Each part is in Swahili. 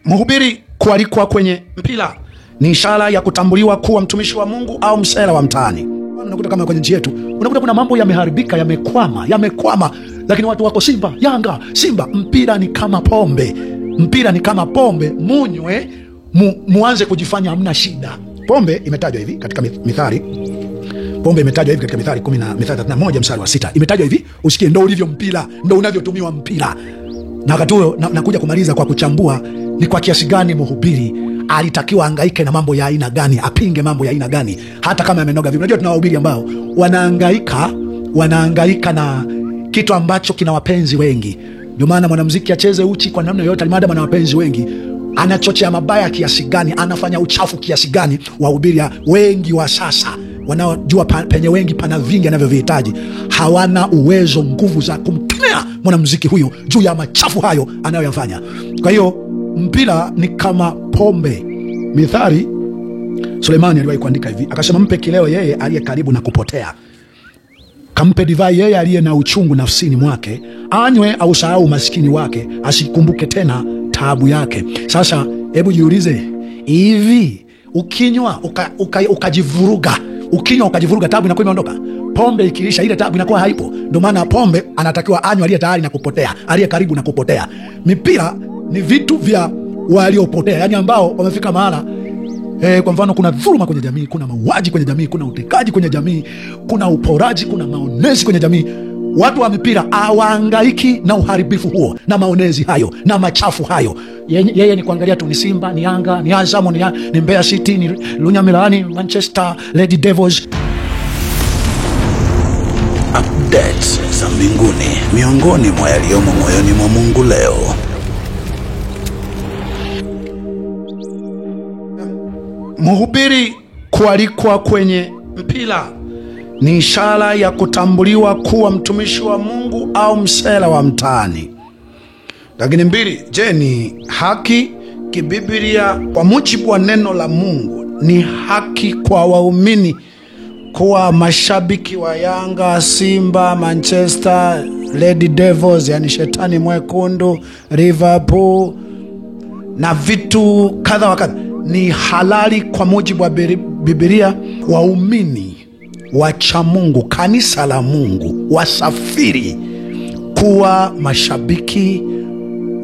Mhubiri kualikwa kwenye mpira ni ishara ya kutambuliwa kuwa mtumishi wa Mungu au msela wa mtaani. Unakuta kama kwenye nchi yetu, unakuta kuna mambo yameharibika, yamekwama, lakini watu wako Simba, Yanga, Simba. Mpira ni kama pombe, munywe, muanze kujifanya hamna shida. Pombe imetajwa hivi katika Mithali. Pombe imetajwa hivi katika Mithali 31 mstari wa 6. Imetajwa hivi, usikie ndo ulivyo mpira, ndo unavyotumiwa mpira. Na wakati huo nakuja kumaliza kwa kuchambua ni kwa kiasi gani mhubiri alitakiwa angaike na mambo ya aina gani, apinge mambo ya aina gani, hata kama yamenoga vipi. Unajua tuna wahubiri ambao wanahangaika na kitu ambacho kina wapenzi wengi. Ndio maana mwanamuziki acheze uchi kwa namna yoyote, alimada na wapenzi wengi, anachochea mabaya kiasi gani, anafanya uchafu kiasi gani. Wahubiri wengi wa sasa wanaojua penye wengi pana vingi anavyovihitaji, hawana uwezo, nguvu za kumkemea mwanamuziki huyo juu ya machafu hayo anayoyafanya. Kwa hiyo mpira ni kama pombe. Mithali, Sulemani aliwahi kuandika hivi, akasema, mpe kileo yeye aliye karibu na kupotea, kampe divai yeye aliye na uchungu nafsini mwake, anywe au sahau maskini wake, asikumbuke tena taabu yake. Sasa hebu jiulize, hivi ukinywa ukajivuruga, taabu inakuwa imeondoka? Pombe ikiisha, ile taabu inakuwa haipo. Ndio maana pombe anatakiwa anywe aliye tayari na kupotea, aliye karibu na kupotea. Mipira ni vitu vya waliopotea, yani ambao wamefika mahala. Kwa mfano, kuna dhuluma kwenye jamii, kuna mauaji kwenye jamii, kuna utekaji kwenye jamii, kuna uporaji, kuna maonezi kwenye jamii. Watu wa mipira hawahangaiki na uharibifu huo na maonezi hayo na machafu hayo. Yeye ni kuangalia tu, ni Simba, ni Yanga, ni Azam, ni Mbeya City, ni Lunyamilani, Manchester, Lady Devils. Updates za mbinguni, miongoni mwa yaliyomo moyoni mwa Mungu leo. Mhubiri kualikwa kwenye mpira ni ishara ya kutambuliwa kuwa mtumishi wa Mungu au msela wa mtaani. Lakini mbili, je, ni haki kibiblia? Kwa mujibu wa neno la Mungu, ni haki kwa waumini kuwa mashabiki wa Yanga, Simba, Manchester, Lady Devils, yani shetani mwekundu, Liverpool na vitu kadha wa kadha. Ni halali kwa mujibu wa Biblia waumini wacha Mungu, kanisa la Mungu, wasafiri kuwa mashabiki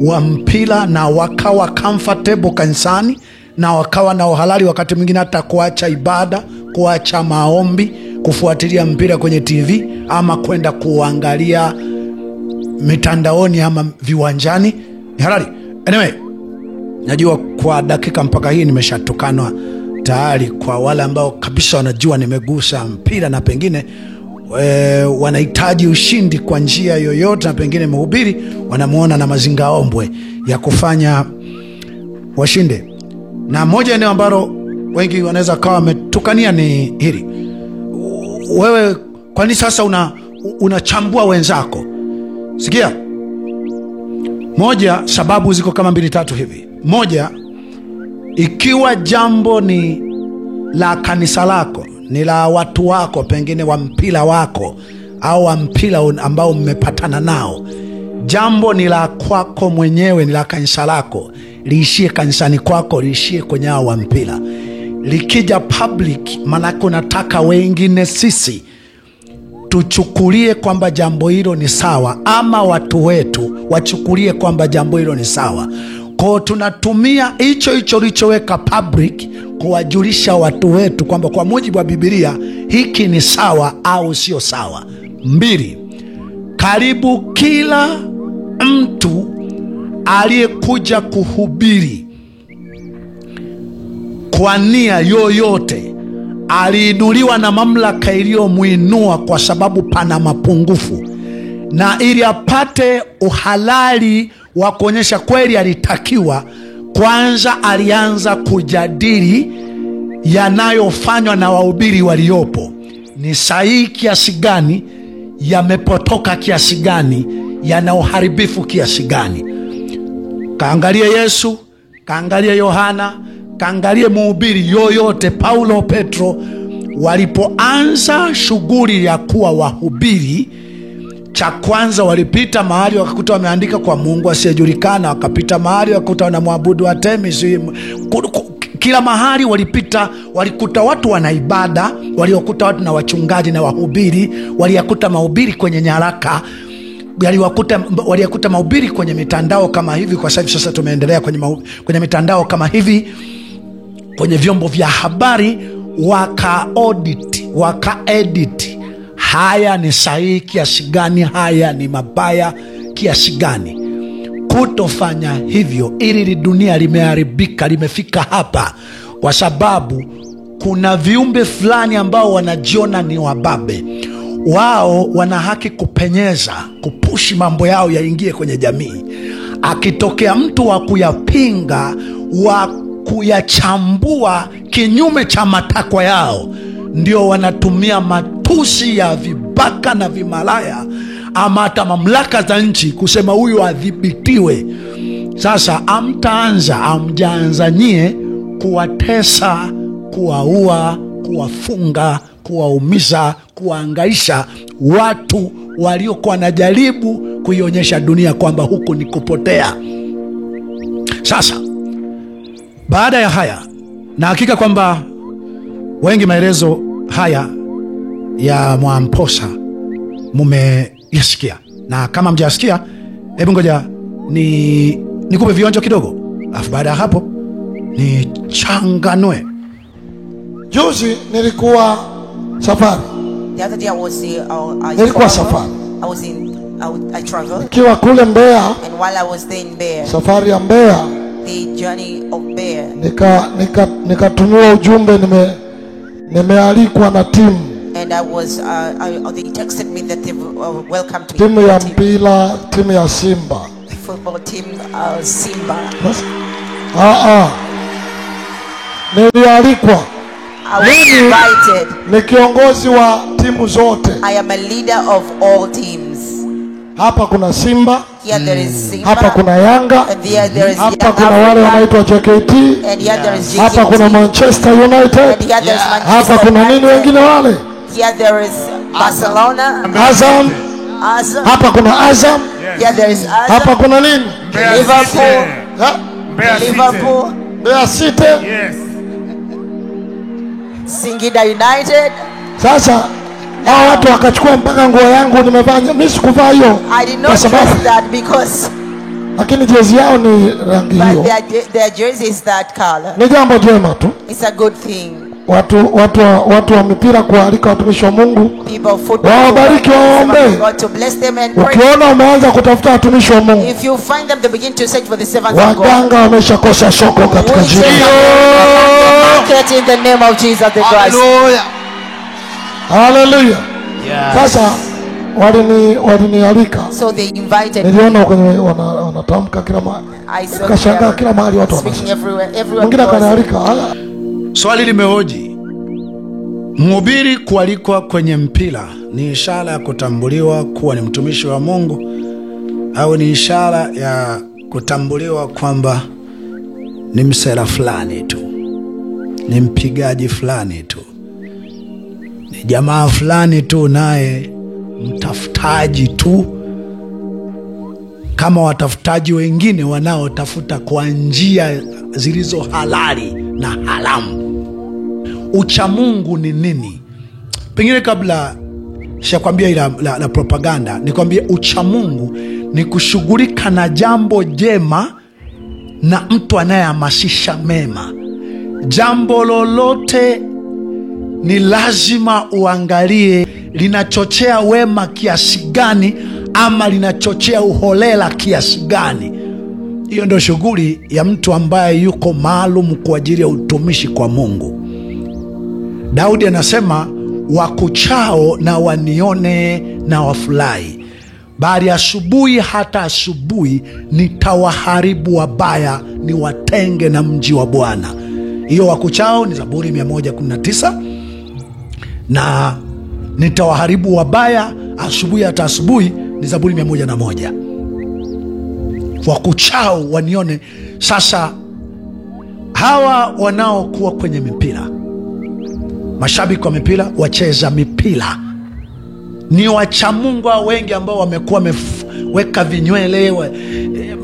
wa mpira, na wakawa comfortable kanisani, na wakawa na uhalali wakati mwingine hata kuacha ibada, kuacha maombi, kufuatilia mpira kwenye TV ama kwenda kuangalia mitandaoni ama viwanjani. Ni halali. Anyway, najua kwa dakika mpaka hii nimeshatukanwa tayari. Kwa wale ambao kabisa wanajua nimegusa mpira na pengine wanahitaji ushindi kwa njia yoyote, na pengine mhubiri wanamuona na mazingaombwe ya kufanya washinde. Na moja eneo ambalo wengi wanaweza kawa wametukania ni hili. Wewe kwa nini sasa unachambua wenzako? Sikia, moja, sababu ziko kama 2-3 hivi. Moja, ikiwa jambo ni la kanisa lako, ni la watu wako, pengine wa mpira wako au wa mpira ambao mmepatana nao, jambo ni la kwako mwenyewe, ni la kanisa lako, liishie kanisani kwako, liishie kwenye hao wa mpira. Likija public, manako nataka wengine sisi tuchukulie kwamba jambo hilo ni sawa, ama watu wetu wachukulie kwamba jambo hilo ni sawa. Kwa tunatumia hicho lichoweka public kuwajulisha watu wetu kwamba kwa mujibu wa Biblia hiki ni sawa au sio sawa. 2, karibu kila mtu aliyekuja kuhubiri kwa nia yoyote aliinuliwa na mamlaka iliyomuinua, kwa sababu pana mapungufu, na ili apate uhalali wa kuonyesha kweli alitakiwa, kwanza alianza kujadili yanayofanywa na wahubiri waliopo ni sahihi kiasi gani, yamepotoka kiasi gani, yana uharibifu kiasi gani. Kaangalie Yesu, kaangalie Yohana, kaangalie mhubiri yoyote, Paulo, Petro, walipoanza shughuli ya kuwa wahubiri, Cha kwanza, walipita mahali wakakuta wameandika kwa Mungu asiyejulikana, wakapita mahali wakakuta wanamwabudu Artemis. Kila mahali walipita walikuta watu wana ibada, waliokuta watu na wachungaji na wahubiri, waliyakuta mahubiri kwenye nyaraka, waliyakuta mahubiri kwenye mitandao kama hivi. Kwa sababu sasa tumeendelea kwenye mitandao kama hivi, kwenye vyombo vya habari, wakaedit haya ni sahihi kiasi gani, haya ni mabaya kiasi gani. Kutofanya hivyo, ili dunia limeharibika, limefika hapa kwa sababu kuna viumbe fulani ambao wanajiona ni wababe. Wao wana haki kupenyeza, kupushi mambo yao yaingie kwenye jamii. Akitokea mtu wa kuyapinga, wa kuyachambua kinyume cha matakwa yao, ndio wanatumia matusi ya vibaka na vimalaya ama hata mamlaka za nchi kusema huyu adhibitiwe. Sasa amjaanza nyie kuwatesa, kuwaua, kuwafunga, kuwaumiza, kuwaangaisha watu waliokuwa wanajaribu kuionyesha dunia kwamba huku ni kupotea. Sasa baada ya haya, na hakika kwamba wengi maelezo haya ya Mwamposa mumeyasikia, na kama mjasikia, hebu ngoja nikupe vionjo kidogo, alafu baada ya hapo ni changanue. Juzi nilikuwa safari. The other day Nilikuwa safari. I traveled. Nikiwa kule Mbeya. And while I was there in Mbeya. Safari ya Mbeya. The journey of Mbeya. Nikatumiwa ujumbe, nimealikwa na timu. And they texted me that they welcome to timu ya mpira, timu ya Simba. The football team, Simba. Nilialikwa. I was invited. Ni kiongozi wa timu zote. I am a leader of all teams. Hapa kuna Simba. Here there is Simba. Hapa kuna Yanga. And there is hapa kuna wale wanaitwa JKT. And here there is JKT. Hapa kuna Manchester United. And here there is Manchester hapa kuna nini wengine wale? Here there is Barcelona. Azam. Hapa kuna Azam. Here there is Azam. Hapa kuna nini? Liverpool. Liverpool. Mbeya City. Yes. Singida United. Sasa hao watu wakachukua mpaka nguo yangu nimevaa. Mimi sikuvaa hiyo. I did not dress that because, lakini jezi yao ni rangi hiyo. Their jersey is that color. Ni jambo jema tu. It's a good thing. Watu wa mipira kualika watumishi wa Mungu. Wabariki, waombe. God to bless them and pray. Ukiona umeanza kutafuta watumishi wa Mungu, if you find them, they begin to search for the servants of God. Waganga wameshakosa soko katika jina. In the name of Jesus the Christ. Hallelujah. Hallelujah. Yeah. Sasa walinialika. So they invited. Niliona kwenye wanatamka kila mahali. Kashangaa kila mahali watu wanasema. Mwingine akanialika. Swali limehoji, mhubiri kualikwa kwenye mpira ni ishara ya kutambuliwa kuwa ni mtumishi wa Mungu, au ni ishara ya kutambuliwa kwamba ni msela fulani tu, ni mpigaji fulani tu, ni jamaa fulani tu, naye mtafutaji tu kama watafutaji wengine wanaotafuta kwa njia zilizo halali na haramu? Uchamungu ni nini? Pengine kabla sijakwambia ila la propaganda, nikwambie uchamungu ni kushughulika na jambo jema na mtu anayehamasisha mema. Jambo lolote ni lazima uangalie linachochea wema kiasi gani ama linachochea uholela kiasi gani. Hiyo ndio shughuli ya mtu ambaye yuko maalum kwa ajili ya utumishi kwa Mungu. Daudi anasema, wakuchao na wanione na wafurahi, bali asubuhi hata asubuhi nitawaharibu wabaya, niwatenge na mji wa Bwana. Hiyo wakuchao ni Zaburi 119, na nitawaharibu wabaya asubuhi hata asubuhi ni Zaburi 101. Wakuchao wanione. Sasa hawa wanaokuwa kwenye mipira, mashabiki wa mipira, wacheza mipira, Ni wachamungu wengi ambao wamekuwa wameweka vinywele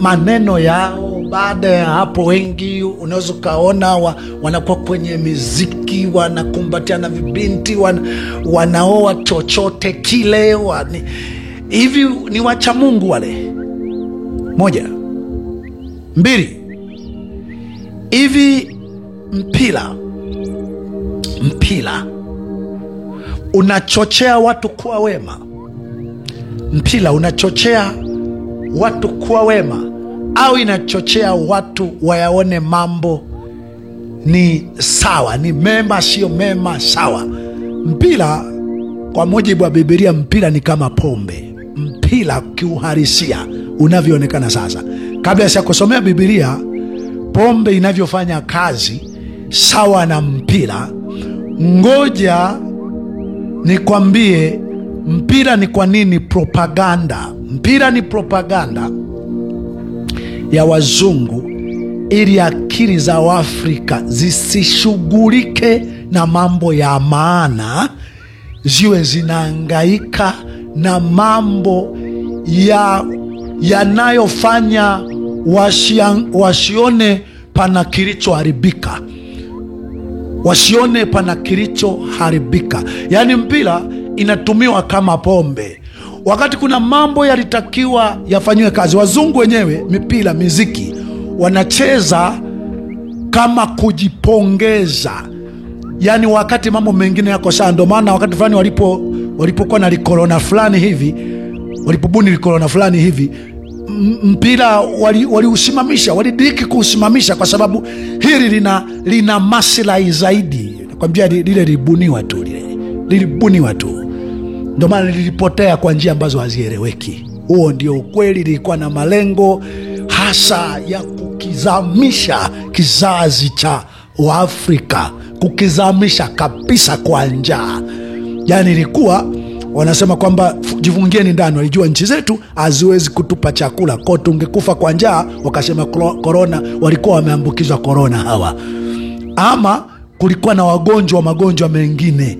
maneno yao. Baada ya hapo, wengi unaweza ukaona wanakuwa kwenye miziki, wanakumbatiana vibinti, wanaoa chochote kile. Hivi ni wachamungu wale? Moja. Mbili, hivi mpira unachochea watu kuwa wema? Mpira unachochea watu kuwa wema au inachochea watu wayaone mambo ni sawa, ni mema sio mema sawa? Mpira, kwa mujibu wa Biblia, mpira ni kama pombe. Mpira kiuhalisia unavyoonekana sasa, kabla ya kusomea Biblia, pombe inavyofanya kazi sawa na mpira. Ngoja nikwambie mpira ni kwa nini propaganda. Mpira ni propaganda ya wazungu ili akili za Waafrika zisishughulike na mambo ya maana, ziwe zinahangaika na mambo yanayofanya wasione pana kilichoharibika. Wasione pana kilichoharibika. Yaani mpira inatumiwa kama pombe, wakati kuna mambo yalitakiwa yafanywe kazi. Wazungu wenyewe mipira, miziki wanacheza kama kujipongeza, yaani wakati mambo mengine yako sawa. Ndio maana wakati fulani walipokuwa na likorona fulani hivi, walipobuni likorona fulani hivi, mpira waliusimamisha, walidiriki kuusimamisha, kwa sababu hili lina maslahi zaidi. Nakwambia lile lilibuniwa tu, ndio maana lilipotea kwa njia ambazo hazieleweki. Huo ndio ukweli. Lilikuwa na malengo hasa ya kukizamisha kizazi cha Waafrika, kukizamisha kabisa kwa njaa. Yaani ilikuwa wanasema kwamba jifungieni ndani. Walijua nchi zetu haziwezi kutupa chakula, kwa tungekufa kwa njaa. Wakasema korona, walikuwa wameambukizwa korona hawa, ama kulikuwa na magonjwa mengine.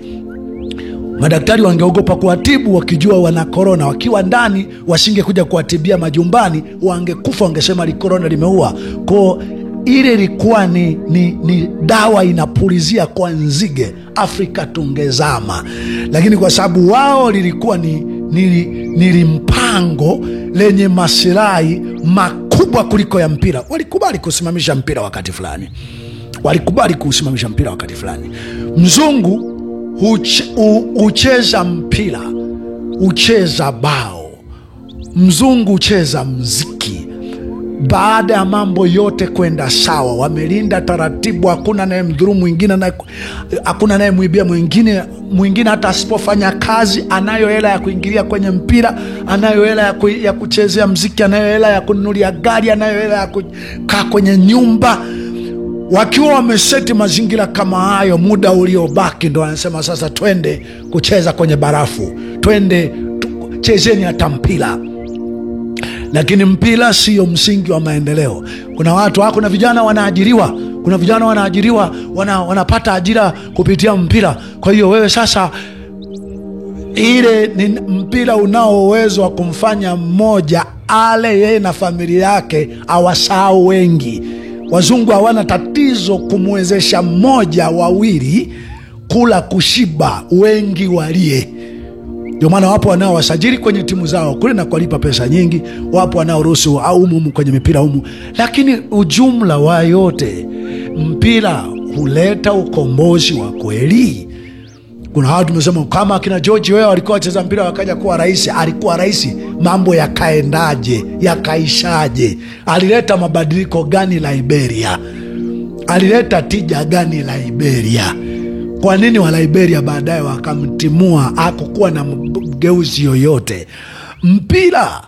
Madaktari wangeogopa kuwatibu wakijua wana korona. Wakiwa ndani wasinge kuja kuwatibia majumbani, wangekufa, wangesema korona limeua. Kwa ile ilikuwa ni dawa inapulizia kwa nzige, Afrika tungezama. Lakini kwa sababu wao lilikuwa ni mpango lenye maslahi makubwa kuliko ya mpira, walikubali kusimamisha mpira wakati fulani. Mzungu ucheza mpira, ucheza bao. Mzungu ucheza mziki. Baada ya mambo yote kwenda sawa, wamelinda taratibu, hakuna naye mdhuru mwingine, hakuna naye mwibia mwingine. Hata asipofanya kazi, anayo hela ya kuingilia kwenye mpira, anayo hela ya kuchezea mziki, anayo hela ya kununulia gari, anayo hela ya kukaa kwenye nyumba. Wakiwa wameseti mazingira kama hayo, muda uliobaki ndo wanasema sasa twende kucheza kwenye barafu, twende chezeni hata mpira. Lakini mpira sio msingi wa maendeleo. Kuna vijana wanaajiriwa, wanapata ajira kupitia mpira. Kwa hiyo wewe sasa, ile ni mpira unao uwezo wa kumfanya mmoja ale yeye na familia yake awasahau wengi. Wazungu hawana tatizo kumwezesha mmoja, wawili kula kushiba, wengi walie. Ndio maana wapo wanaowasajili kwenye timu zao kule na kulipa pesa nyingi, wapo wanaoruhusu au kwenye mipira humu. Lakini ujumla wa yote, mpira huleta ukombozi wa kweli. Kuna watu tumesema kama kina George Weah walikuwa wacheza mpira wakaja kuwa rais. Alikuwa rais, mambo yakaendaje? Yakaishaje? Alileta mabadiliko gani Liberia? Alileta tija gani Liberia? Kwa nini wa Liberia baadaye wakamtimua? Hakukuwa na mgeuzi yoyote. Mpira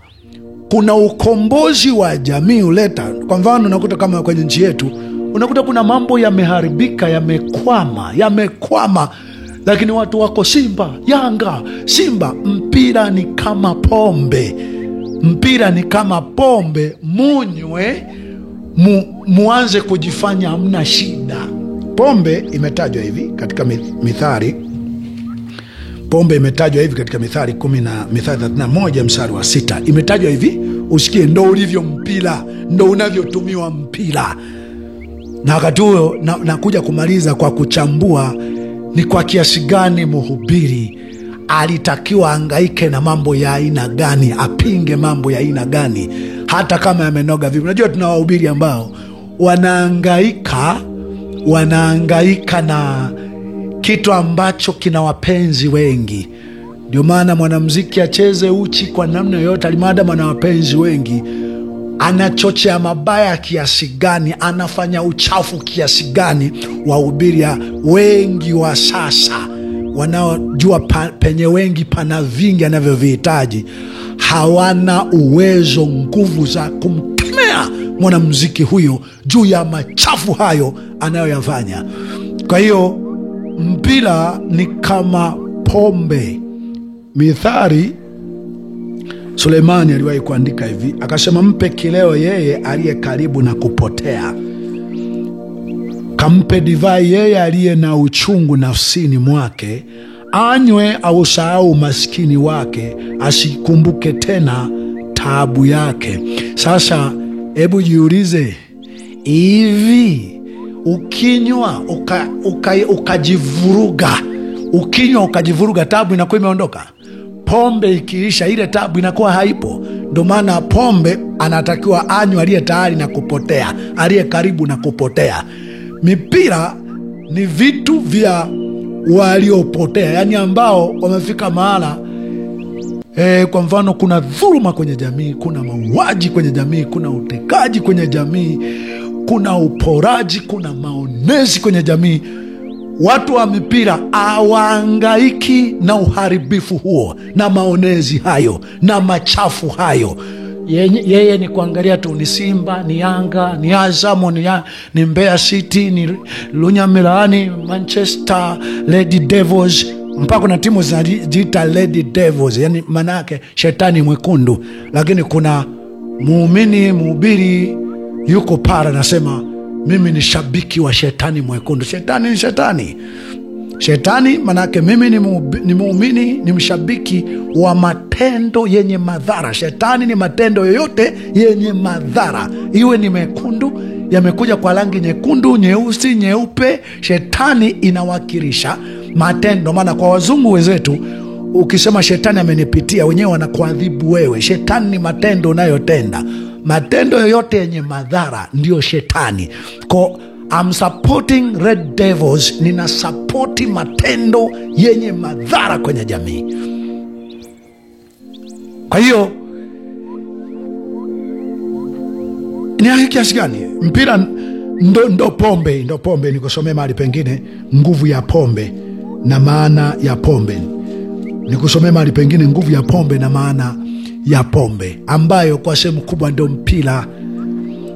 kuna ukombozi wa jamii uleta. Kwa mfano unakuta kama kwenye nchi yetu, unakuta kuna mambo yameharibika, yamekwama, lakini watu wako Simba, Yanga, Simba. Mpira ni kama pombe, munywe muanze kujifanya hamna shida. Pombe imetajwa hivi katika Mithali. Pombe imetajwa hivi katika Mithali 31 mstari wa 6. Imetajwa hivi, usikie ndo ulivyo mpira, ndo unavyotumiwa mpira. Na wakati huo nakuja kumaliza kwa kuchambua ni kwa kiasi gani mhubiri alitakiwa angaike na mambo ya aina gani, apinge mambo ya aina gani, hata kama yamenoga vipi. Unajua tuna wahubiri ambao wanaangaika na kitu ambacho kina wapenzi wengi. Ndio maana mwanamuziki acheze uchi kwa namna yoyote, alimada ana wapenzi wengi, anachochea mabaya kiasi gani, anafanya uchafu kiasi gani. Wahubiri wengi wa sasa wanaojua penye wengi pana vingi anavyovihitaji, hawana uwezo, nguvu za kumkemea mwanamuziki huyo juu ya machafu hayo anayoyafanya. Kwa hiyo mpira ni kama pombe. Mithali, Sulemani aliwahi kuandika hivi, akasema, mpe kileo yeye aliye karibu na kupotea, kampe divai yeye aliye na uchungu nafsini mwake, anywe au sahau maskini wake, asikumbuke tena taabu yake. Sasa hebu jiulize, hivi ukinywa ukajivuruga, taabu inakuwa imeondoka? Pombe ikiisha, ile taabu inakuwa haipo. Ndio maana pombe anatakiwa anywe aliye tayari na kupotea, aliye karibu na kupotea. Mipira ni vitu vya waliopotea, yani ambao wamefika mahala kwa mfano kuna dhuluma kwenye jamii, kuna mauaji kwenye jamii, kuna utekaji kwenye jamii, kuna uporaji, kuna maonezi kwenye jamii. Watu wa mipira hawaangaiki na uharibifu huo na maonezi hayo na machafu hayo. Yeye ni kuangalia tu, ni Simba, ni Yanga, ni Azam, ni Mbeya City, ni Lunyamilani, Manchester Lady Devils, mpaka kuna timu zinajiita Lady Devils, yani manake shetani mwekundu. Lakini kuna muumini, mhubiri yuko para nasema, mimi ni shabiki wa shetani mwekundu. Shetani ni shetani. Shetani manake mimi ni muumini, ni mshabiki wa matendo yenye madhara. Shetani ni matendo yoyote yenye madhara, iwe ni mekundu, yamekuja kwa rangi nyekundu, nyeusi, nyeupe. Shetani inawakilisha matendo. Maana kwa wazungu wenzetu, ukisema shetani amenipitia, wenyewe wanakuadhibu wewe. Shetani ni matendo unayotenda. Matendo yoyote yenye madhara ndio shetani. Kwa I'm supporting Red Devils, nina supporti matendo yenye madhara kwenye jamii. Kwa hiyo ni kiasi gani mpira ndo pombe. Nikusomea mahali pengine nguvu ya pombe na maana ya pombe. Nikusomea mahali pengine nguvu ya pombe na maana ya pombe, ambayo kwa sehemu kubwa ndo mpira.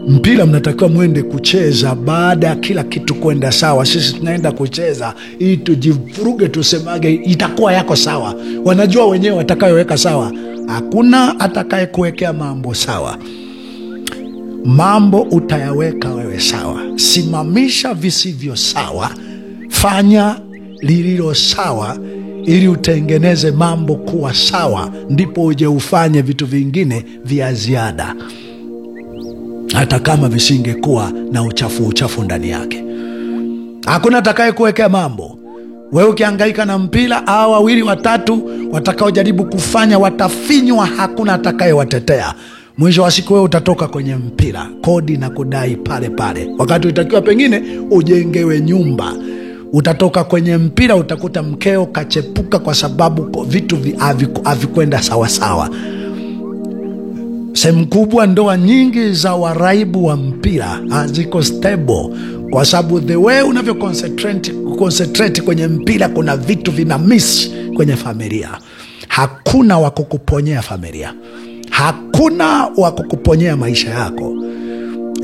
Mpira mnatakiwa mwende kucheza baada ya kila kitu kwenda sawa. Sisi tunaenda kucheza ili tujivuruge, tusemage itakuwa yako sawa. Wanajua wenyewe watakayoweka sawa. Hakuna atakaye kuwekea mambo sawa. Mambo utayaweka wewe sawa. Simamisha visivyo sawa, fanya lililo sawa, ili utengeneze mambo kuwa sawa, ndipo uje ufanye vitu vingine vya ziada, hata kama visingekuwa na uchafu ndani yake. Hakuna atakaye kuwekea mambo. Wewe ukihangaika na mpira, au wawili watatu watakaojaribu kufanya watafinywa, hakuna atakaye watetea. Mwisho wa siku wewe utatoka kwenye mpira kodi na kudai pale pale, wakati utakiwa pengine ujengewe nyumba. Utatoka kwenye mpira, utakuta mkeo kachepuka kwa sababu vitu havikwenda sawa sawa. Sehemu kubwa ndoa nyingi za waraibu wa mpira haziko stable, kwa sababu the way unavyo concentrate kwenye mpira, kuna vitu vina miss kwenye familia. Hakuna wa kukuponyea familia, hakuna wa kukuponyea maisha yako.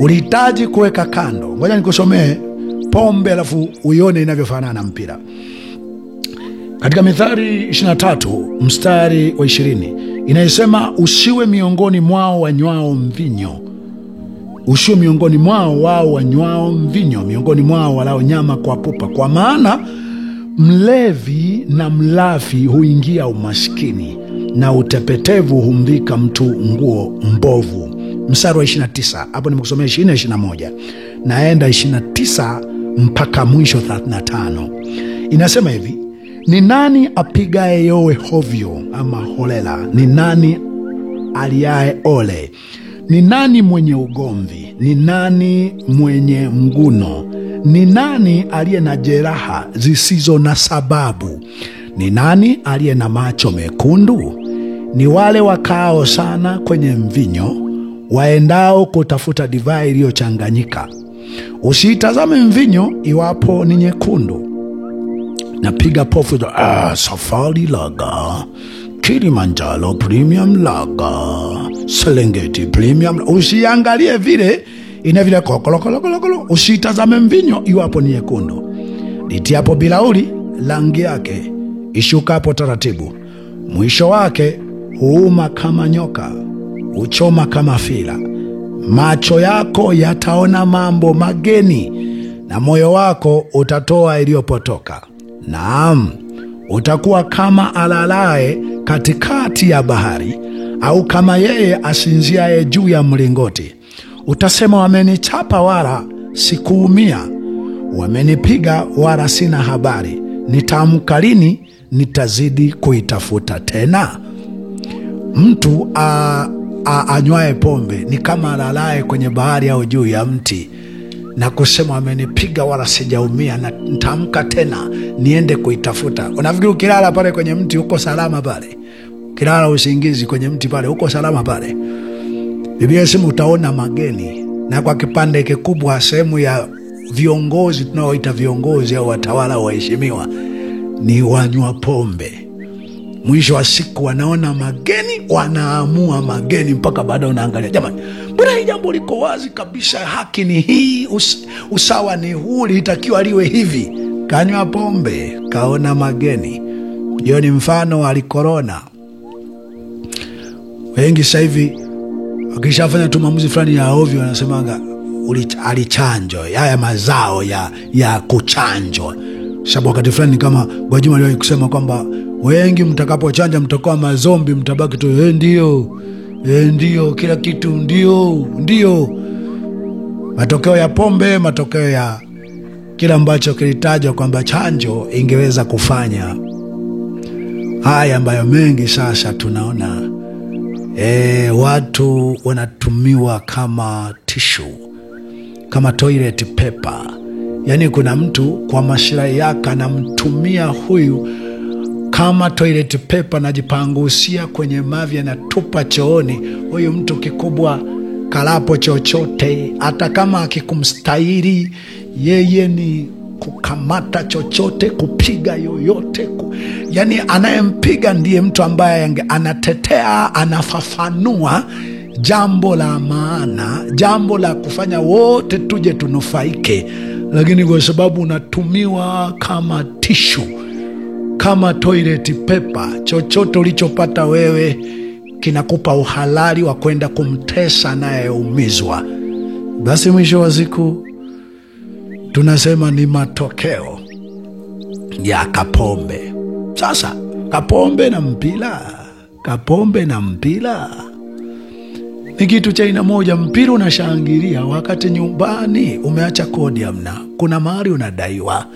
Ulihitaji kuweka kando. Ngoja nikusomee pombe alafu uione inavyofanana na mpira. Katika Mithali 23 mstari wa 20 inasema, usiwe miongoni mwao wanywao mvinyo. Usiwe miongoni mwao wao wanywao mvinyo, miongoni mwao walao nyama kwa pupa, kwa maana Mlevi na mlafi huingia umaskini, na utepetevu humvika mtu nguo mbovu. Mstari wa 29, hapo nimekusomea 20-21, naenda 29 mpaka mwisho 35. Inasema hivi: ni nani apigaye yowe hovyo ama holela? Ni nani aliaye ole? Ni nani mwenye ugomvi? Ni nani mwenye mguno? Ni nani aliye na jeraha zisizo na sababu? Ni nani aliye na macho mekundu? Ni wale wakao sana kwenye mvinyo, waendao kutafuta divai iliyochanganyika. Usiitazame mvinyo iwapo ni nyekundu. Napiga pofu Safari Lager, Kilimanjaro Premium Lager, Serengeti Premium. Usiangalie vile ina vile kokolo. Usitazame mvinyo iwapo ni nyekundu. Litiapo bilauri, rangi yake ishukapo taratibu, mwisho wake huuma kama nyoka, uchoma kama fila. Macho yako yataona mambo mageni, na moyo wako utatoa iliyopotoka. Naam, utakuwa kama alalaye katikati ya bahari, au kama yeye asinziaye juu ya mlingoti. Utasema, wamenichapa wala sikuumia, wamenipiga wala sina habari. Nitaamka lini? Nitazidi kuitafuta tena. Mtu anywaye pombe ni kama alalaye kwenye bahari au juu ya mti, na kusema, wamenipiga wala sijaumia, na nitaamka tena niende kuitafuta. Unafikiri ukilala pale kwenye mti uko salama pale? Ukilala usingizi kwenye mti pale uko salama pale? Biblia inasema utaona mageni. Na kwa kipande kikubwa sehemu ya viongozi tunaoita viongozi au watawala waheshimiwa ni wanywa pombe. Mwisho wa siku wanaona mageni, wanaamua mageni, mpaka baada unaangalia, jamani, mbona hii jambo liko wazi kabisa, haki ni hii, usawa ni huu, litakiwa liwe hivi. Kanywa pombe, kaona mageni. Hiyo ni mfano wa korona. Wengi sasa hivi wakishafanya tu maamuzi fulani ya ovyo, wanasemanga alichanjwa, haya mazao ya kuchanjwa. Sababu wakati fulani kama Gwajima aliwahi kusema kwamba wengi mtakapochanja mtakuwa mazombi, mtabaki tu ndio kila kitu ndio. Matokeo ya pombe, matokeo ya kila ambacho kilitajwa kwamba chanjo ingeweza kufanya. Haya ambayo mengi sasa tunaona watu wanatumiwa kama tissue, kama toilet paper. Yani kuna mtu kwa maslahi yake anamtumia huyu kama toilet paper, najipangusia kwenye mavi na tupa chooni. Huyu mtu kikubwa kalapo chochote, hata kama akikumstahili yeye ni kukamata chochote, kupiga yoyote. Yani anayempiga ndiye mtu ambaye anatetea, anafafanua jambo la maana, jambo la kufanya wote tuje tunufaike. Lakini kwa sababu unatumiwa kama tissue, kama toilet paper, chochote ulichopata wewe kinakupa uhalali wa kwenda kumtesa naye umizwa. Basi mwisho wa siku tunasema ni matokeo ya kapombe. Sasa kapombe na mpira ni kitu cha aina moja. Mpira unashangilia wakati nyumbani umeacha kodi hamna, kuna mahali unadaiwa,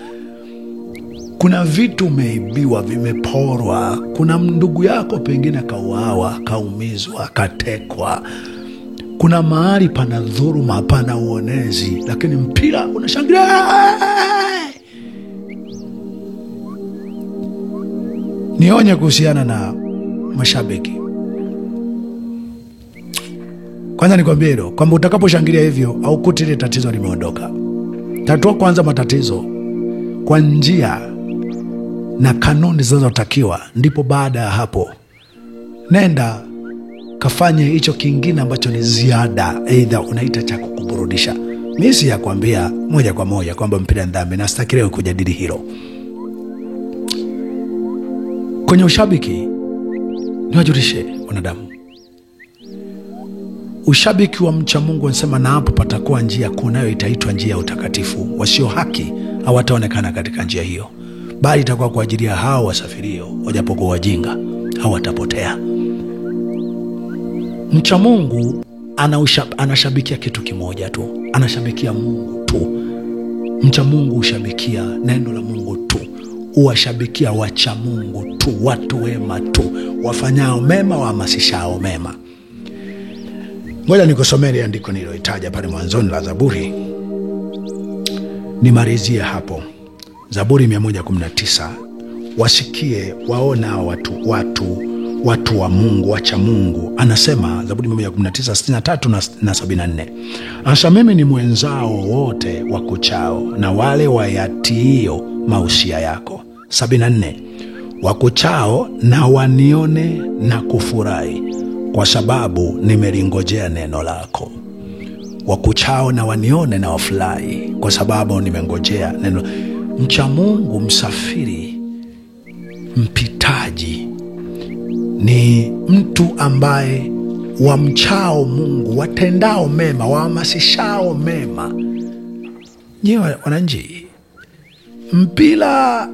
kuna vitu umeibiwa, vimeporwa, kuna ndugu yako pengine kauawa, kaumizwa, katekwa, kuna mahali pana dhuluma, pana uonezi, lakini mpira unashangilia. Nionye kuhusiana na mashabiki. Kwanza nikwambie hilo kwamba utakaposhangilia hivyo au kuti ile tatizo limeondoka. Tatua kwanza matatizo kwa njia na kanuni zinazotakiwa, ndipo baada ya hapo nenda kafanye hicho kingine ambacho ni ziada, aidha unaita cha kukuburudisha. Mimi si ya kuambia moja kwa moja kwamba mpira ni dhambi, na sitaki leo kujadili hilo. Kwenye ushabiki niwajulishe wanadamu, ushabiki wa mcha Mungu anasema, na hapo patakuwa njia kunayo itaitwa njia ya utakatifu, wasio haki hawataonekana katika njia hiyo. bali itakuwa kwa ajili ya hao wasafirio, wajapokuwa wajinga hawatapotea. Mcha Mungu anashabikia kitu kimoja tu, anashabikia Mungu tu. Mcha Mungu ushabikia neno la Mungu tu, uwashabikia wacha Mungu tu, watu wema tu, wafanyao mema, wahamasishao mema. Ngoja nikusomee andiko nililoitaja pale mwanzoni la Zaburi. Nimalizie hapo. Zaburi 119. Wasikie waona watu wa Mungu, wacha Mungu. Anasema Zaburi 119 63 na 74. Anasema mimi ni mwenzao wote wakuchao na wale wayatiio mausia yako. 74. Wakuchao na wanione na kufurahi, kwa sababu nimelingojea neno lako. Wakuchao na wanione na wafurahi, kwa sababu nimengojea neno. Mcha Mungu, msafiri, mpitaji, ni mtu ambaye wamchao Mungu, watendao mema, wahamasishao mema. Nyewe wananchi, mpira,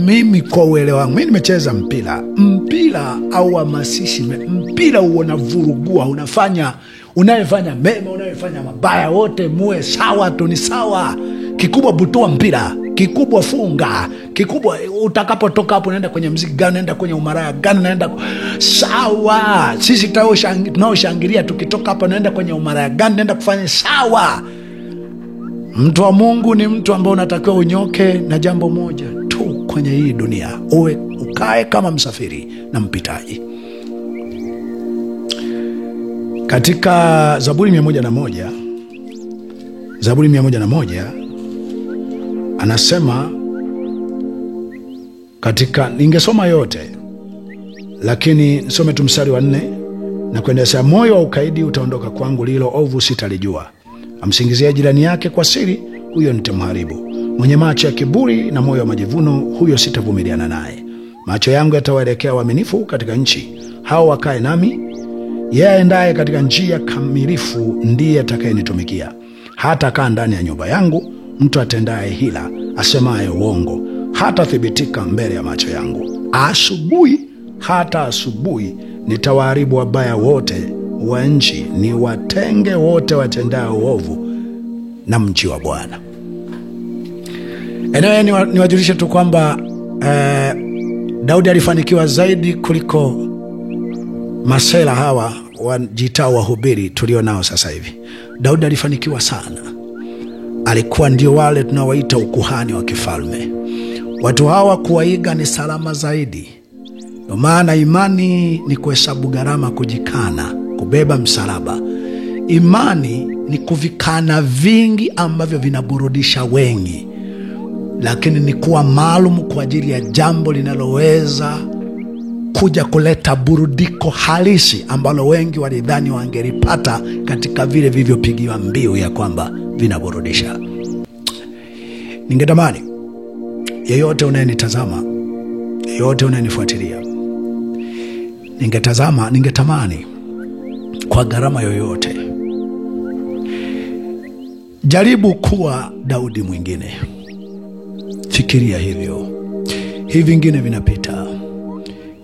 mimi kwa uelewa wangu, mimi nimecheza mpira au hamasishi. Mpira unavurugua, unayefanya mema, unayefanya mabaya, wote muwe sawa tu, ni sawa. Kikubwa butua mpira, kikubwa funga, kikubwa utakapotoka hapo unaenda kwenye mziki gani, unaenda kwenye umaraya gani, unaenda sawa. Sisi tunaoshangilia tukitoka hapo unaenda kwenye umaraya gani, unaenda kufanya sawa. Mtu wa Mungu ni mtu ambaye unatakiwa unyoke na jambo moja tu kwenye hii dunia, ukae kama msafiri na mpitaji. Katika Zaburi 101, Zaburi 101 anasema katika, ningesoma yote lakini nisome tu mstari wa 4 na kuendelea. Moyo wa ukaidi utaondoka kwangu, lilo ovu sitalijua. Amsingizia jirani yake kwa siri, huyo nitamharibu. Mwenye macho ya kiburi na moyo wa majivuno, huyo sitavumiliana naye. Macho yangu yatawaelekea waaminifu katika nchi, hao wakae nami. Yeye aendaye katika njia kamilifu ndiye atakayenitumikia. Hata kaa ndani ya nyumba yangu mtu atendaye hila, asemaye uongo, hata thibitika mbele ya macho yangu. Hata asubuhi nitawaharibu wabaya wote wa nchi, ni watenge wote watendao uovu na mji wa Bwana. Eneo niwajulishe tu kwamba Daudi alifanikiwa zaidi kuliko masela hawa wajitao wahubiri tulio nao sasa hivi. Daudi alifanikiwa sana. Alikuwa ndio wale tunawaita ukuhani wa kifalme. Watu hawa kuwaiga ni salama zaidi. Ndio maana imani ni kuhesabu gharama, kujikana, kubeba msalaba. Imani ni kuvikana vingi ambavyo vinaburudisha wengi, lakini ni kuwa maalum kwa ajili ya jambo linaloweza kuja kuleta burudiko halisi ambalo wengi walidhani wangelipata katika vile vilivyopigiwa mbiu ya kwamba vinaburudisha. Ningetamani yeyote unayenitazama, yeyote unayenifuatilia, ningetamani kwa gharama yoyote, jaribu kuwa Daudi mwingine. Fikiria hivyo. Hivi vingine vinapita,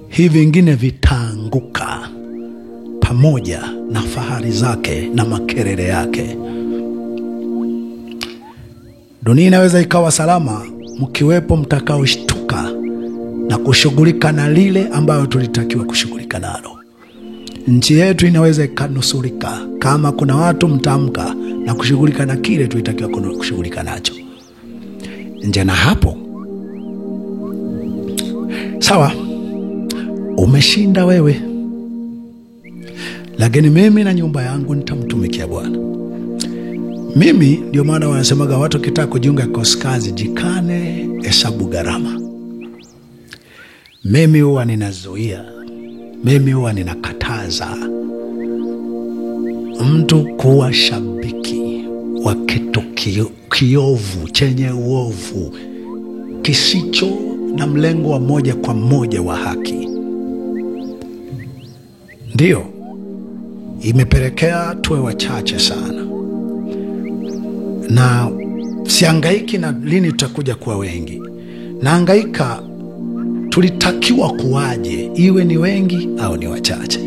hivi vingine vitaanguka pamoja na fahari zake na makelele yake. Dunia inaweza ikawa salama mkiwepo mtakaoshtuka na kushughulika na lile ambayo tulitakiwa kushughulika nalo. Nchi yetu inaweza ikanusurika kama kuna watu mtamka na kushughulika na kile tulitakiwa kushughulika nacho. Nje na hapo, sawa, umeshinda wewe, lakini mimi na nyumba yangu nitamtumikia Bwana. Mimi ndio maana wanasemaga watu kitaka kujiunga kikosi kazi, jikane, hesabu gharama. Mimi huwa ninazuia, mimi huwa ninakataza mtu kuwa shabiki wa kitu kiovu, chenye uovu, kisicho na mlengo wa moja kwa moja wa haki. Ndio imepelekea tuwe wachache sana, na siangaiki na lini tutakuja kuwa wengi. nahangaika, tulitakiwa kuwaje, iwe ni wengi au ni wachache?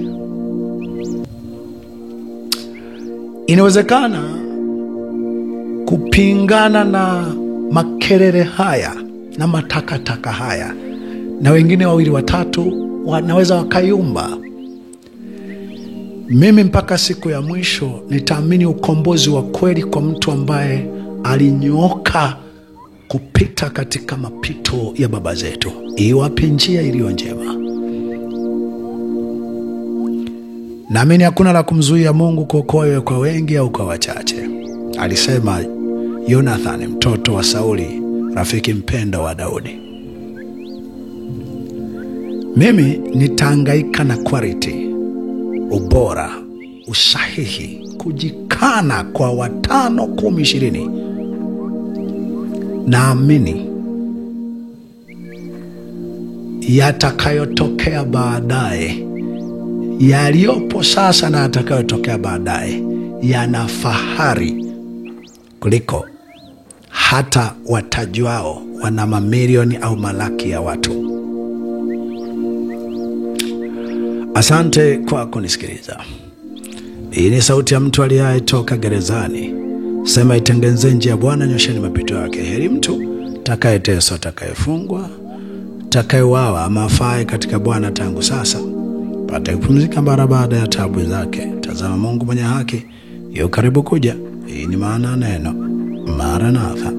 Inawezekana kupingana na makelele haya na matakataka haya, na wengine wawili watatu wanaweza wakayumba. Mimi mpaka siku ya mwisho nitaamini ukombozi wa kweli kwa mtu ambaye alinyooka kupita katika mapito ya baba zetu, iwape njia iliyo njema. Naamini hakuna la kumzuia Mungu kuokoa iwe kwa wengi au kwa wachache. Alisema Jonathan mtoto wa Sauli, rafiki mpendwa wa Daudi. Mimi nitahangaika na quality, ubora, usahihi, kujikana kwa 5, 10, 20. Naamini yatakayotokea baadaye, yaliyopo sasa na yatakayotokea baadaye, yana fahari kuliko hata watajuao wana mamilioni au malaki ya watu. Asante kwa kunisikiliza. Hii ni sauti ya mtu aliyetoka gerezani. Sema, itengeneze njia ya Bwana, nyosheni mapito yake. Heri mtu atakayeteswa, atakayefungwa, atakayewawa ama afae katika Bwana tangu sasa, pata kupumzika mara baada ya taabu zake. Tazama, Mungu mwenye haki yu karibu kuja. Hii ni maana neno Maranatha.